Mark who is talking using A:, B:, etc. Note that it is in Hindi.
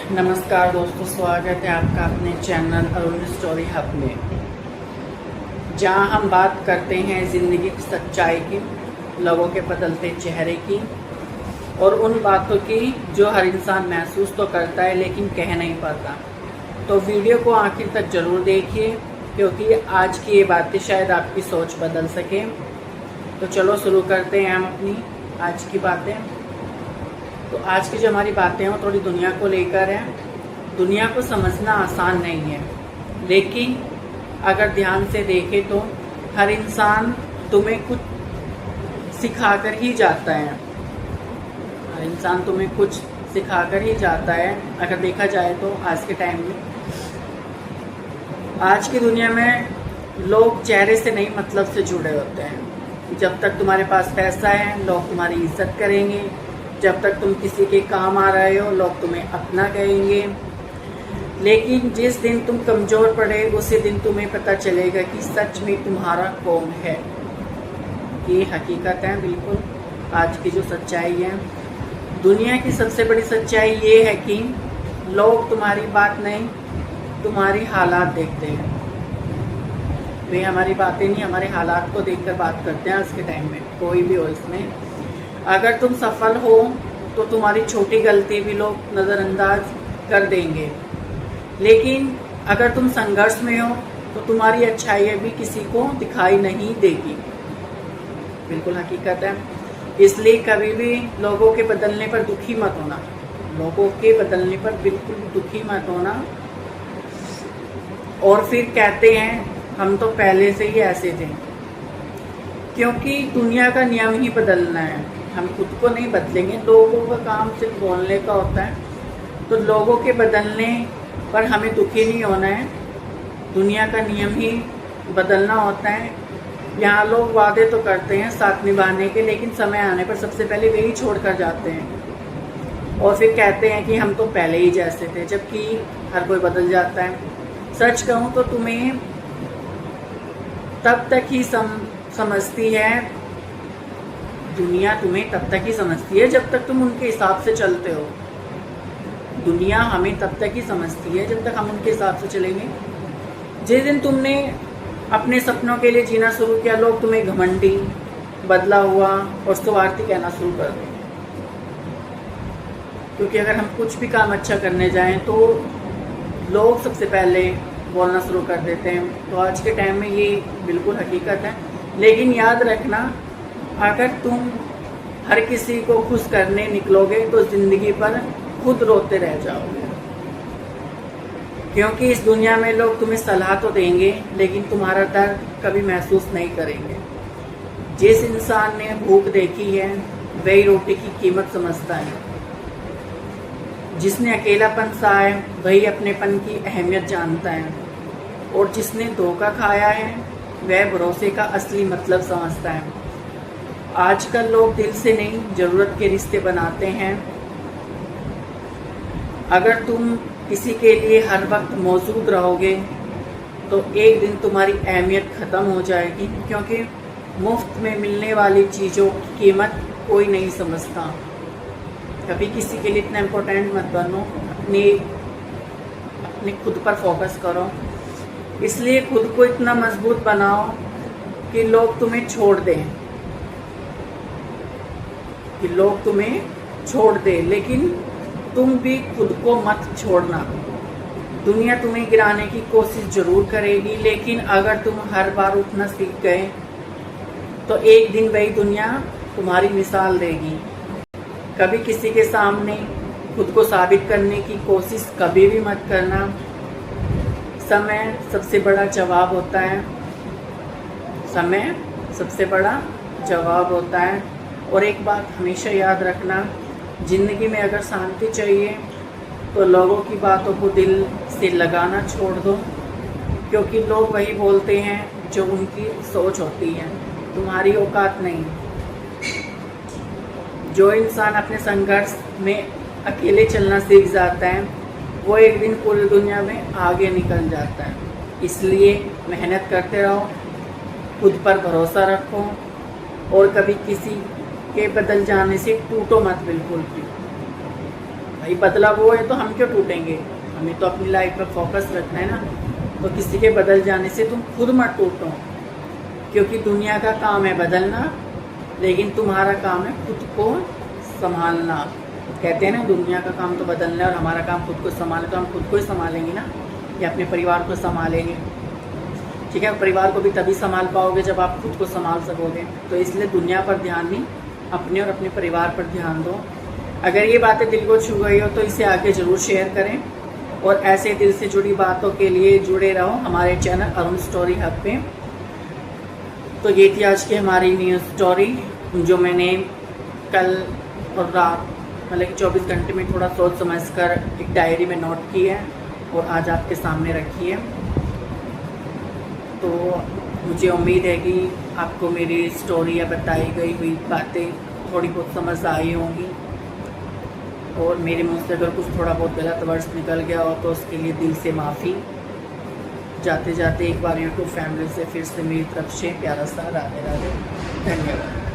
A: नमस्कार दोस्तों, स्वागत है आपका अपने चैनल अरुण स्टोरी हब में, जहां हम बात करते हैं ज़िंदगी की सच्चाई की, लोगों के बदलते चेहरे की और उन बातों की जो हर इंसान महसूस तो करता है लेकिन कह नहीं पाता। तो वीडियो को आखिर तक ज़रूर देखिए, क्योंकि आज की ये बातें शायद आपकी सोच बदल सके। तो चलो शुरू करते हैं हम अपनी आज की बातें। तो आज की जो हमारी बातें हैं वो थोड़ी दुनिया को लेकर है। दुनिया को समझना आसान नहीं है, लेकिन अगर ध्यान से देखें तो हर इंसान तुम्हें कुछ सिखाकर ही जाता है। हर इंसान तुम्हें कुछ सिखाकर ही जाता है। अगर देखा जाए तो आज के टाइम में, आज की दुनिया में लोग चेहरे से नहीं मतलब से जुड़े होते हैं। जब तक तुम्हारे पास पैसा है लोग तुम्हारी इज्जत करेंगे, जब तक तुम किसी के काम आ रहे हो लोग तुम्हें अपना कहेंगे, लेकिन जिस दिन तुम कमज़ोर पड़े उसी दिन तुम्हें पता चलेगा कि सच में तुम्हारा कौन है। ये हकीकत है बिल्कुल आज की जो सच्चाई है। दुनिया की सबसे बड़ी सच्चाई ये है कि लोग तुम्हारी बात नहीं, तुम्हारी हालात देखते हैं। वे हमारी बातें नहीं, हमारे हालात को देखकर बात करते हैं। आज के टाइम में कोई भी हो, इसमें अगर तुम सफल हो तो तुम्हारी छोटी गलती भी लोग नज़रअंदाज कर देंगे, लेकिन अगर तुम संघर्ष में हो तो तुम्हारी अच्छाइयाँ भी किसी को दिखाई नहीं देगी। बिल्कुल हकीकत है। इसलिए कभी भी लोगों के बदलने पर दुखी मत होना। लोगों के बदलने पर बिल्कुल दुखी मत होना। और फिर कहते हैं हम तो पहले से ही ऐसे थे, क्योंकि दुनिया का नियम ही बदलना है। हम खुद को नहीं बदलेंगे। लोगों का काम सिर्फ बोलने का होता है, तो लोगों के बदलने पर हमें दुखी नहीं होना है। दुनिया का नियम ही बदलना होता है। यहाँ लोग वादे तो करते हैं साथ निभाने के, लेकिन समय आने पर सबसे पहले वे ही छोड़ कर जाते हैं और फिर कहते हैं कि हम तो पहले ही जैसे थे, जबकि हर कोई बदल जाता है। सच कहूँ तो तुम्हें तब तक ही समझती है दुनिया, तुम्हें तब तक ही समझती है जब तक तुम उनके हिसाब से चलते हो। दुनिया हमें तब तक ही समझती है जब तक हम उनके हिसाब से चलेंगे। जिस दिन तुमने अपने सपनों के लिए जीना शुरू किया, लोग तुम्हें घमंडी, बदला हुआ और स्वार्थी कहना शुरू कर दें। क्योंकि अगर हम कुछ भी काम अच्छा करने जाएं तो लोग सबसे पहले बोलना शुरू कर देते हैं। तो आज के टाइम में ये बिल्कुल हकीकत है। लेकिन याद रखना, अगर तुम हर किसी को खुश करने निकलोगे तो ज़िंदगी पर खुद रोते रह जाओगे। क्योंकि इस दुनिया में लोग तुम्हें सलाह तो देंगे, लेकिन तुम्हारा दर्द कभी महसूस नहीं करेंगे। जिस इंसान ने भूख देखी है वही रोटी की कीमत समझता है। जिसने अकेलापन सहा है वही अपनेपन की अहमियत जानता है, और जिसने धोखा खाया है वह भरोसे का असली मतलब समझता है। आजकल लोग दिल से नहीं, ज़रूरत के रिश्ते बनाते हैं। अगर तुम किसी के लिए हर वक्त मौजूद रहोगे तो एक दिन तुम्हारी अहमियत ख़त्म हो जाएगी, क्योंकि मुफ्त में मिलने वाली चीज़ों की कीमत कोई नहीं समझता। कभी किसी के लिए इतना इम्पोर्टेंट मत बनो। अपने खुद पर फोकस करो। इसलिए खुद को इतना मजबूत बनाओ कि लोग तुम्हें छोड़ दें, लेकिन तुम भी खुद को मत छोड़ना। दुनिया तुम्हें गिराने की कोशिश जरूर करेगी, लेकिन अगर तुम हर बार उठना सीख गए तो एक दिन वही दुनिया तुम्हारी मिसाल देगी। कभी किसी के सामने खुद को साबित करने की कोशिश कभी भी मत करना। समय सबसे बड़ा जवाब होता है। समय सबसे बड़ा जवाब होता है। और एक बात हमेशा याद रखना, ज़िंदगी में अगर शांति चाहिए तो लोगों की बातों को दिल से लगाना छोड़ दो, क्योंकि लोग वही बोलते हैं जो उनकी सोच होती है, तुम्हारी औकात नहीं। जो इंसान अपने संघर्ष में अकेले चलना सीख जाता है वो एक दिन पूरी दुनिया में आगे निकल जाता है। इसलिए मेहनत करते रहो, खुद पर भरोसा रखो और कभी किसी के बदल जाने से टूटो मत बिल्कुल भी। भाई बदला वो है तो हम क्यों टूटेंगे, हमें तो अपनी लाइफ पर फोकस रखना है ना। तो किसी के बदल जाने से तुम खुद मत टूटो, क्योंकि दुनिया का काम है बदलना, लेकिन तुम्हारा काम है खुद को संभालना। कहते हैं ना दुनिया का काम तो बदलना है और हमारा काम खुद को संभालना, तो हम खुद को ही संभालेंगे ना, या अपने परिवार को संभालेंगे। ठीक है, परिवार को भी तभी संभाल पाओगे जब आप खुद को संभाल सकोगे। तो इसलिए दुनिया पर ध्यान नहीं, अपने और अपने परिवार पर ध्यान दो। अगर ये बातें दिल को छू गई हो तो इसे आगे ज़रूर शेयर करें, और ऐसे दिल से जुड़ी बातों के लिए जुड़े रहो हमारे चैनल अरुण स्टोरी हब पे। तो ये थी आज की हमारी न्यूज़ स्टोरी, जो मैंने कल और रात मतलब कि 24 घंटे में थोड़ा सोच समझ कर एक डायरी में नोट की है और आज आपके सामने रखी है। तो मुझे उम्मीद है कि आपको मेरी स्टोरी या बताई गई हुई बातें थोड़ी बहुत समझ आई होंगी, और मेरे मुँह से अगर कुछ थोड़ा बहुत गलत वर्ड्स निकल गया हो तो उसके लिए दिल से माफ़ी। जाते जाते एक बार यूट्यूब फैमिली से फिर से मेरी तरफ से प्यारा सा राधे राधे, धन्यवाद।